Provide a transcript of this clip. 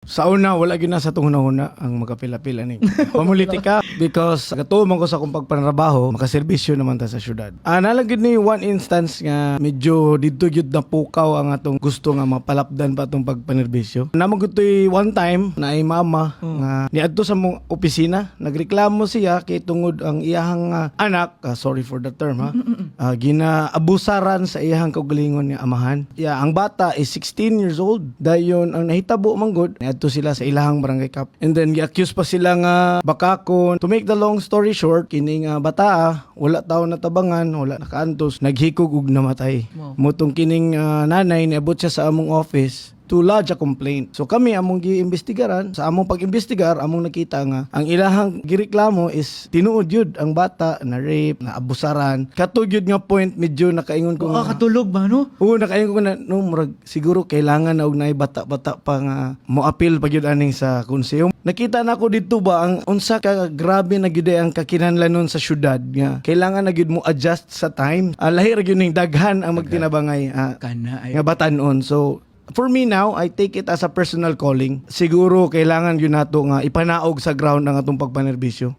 Sa una, wala gyud na sa tunghuna ang magapila-pila ni pamulitika because katuman ko sa akong pagpanrabaho, makaserbisyo naman ta sa syudad. Nalagid ni one instance nga medyo didto gyud na pukaw ang atong gusto nga mapalapdan pa atong pagpanerbisyo. Namagutoy one time na ay mama nga niadto sa mong opisina, nagreklamo siya kay tungod ang iyahang anak, sorry for the term ginaabusaran sa iyahang kaugalingon nga amahan. Ang bata is 16 years old. Dayon ang nahitabo manggod, niadto sila sa ilahang barangay cap. And then gi-accuse pa sila nga bakakon. To make the long story short, kining bata wala tawo natabangan, wala nakaantos, naghikog ug namatay. Wow. Mutong kining nanay niabot siya sa among office to lodge a complaint. So kami among giimbestigaran, sa among pag-imbestigar among nakita nga ang ilahang gireklamo is tinuod yun ang bata na rape, na abusaran. Katug yun nga point medyo nakaingon ko nga. Katulog ba, no? Oo, nakaingon ko na no, murag siguro kailangan na og naay bata-bata pa nga mo-appeal pa gyud aning sa konseyo. Nakita na ako dito ba ang unsa ka grabe na gyud ang kakinahanglanon sa syudad nga kailangan na gyud mo adjust sa time. Lahir gyud ning daghan ang magtinabangay Kana ay nga batan-on. So for me now, I take it as a personal calling. Siguro kailangan yun nato nga ipanaog sa ground ang atong pagpanerbisyo.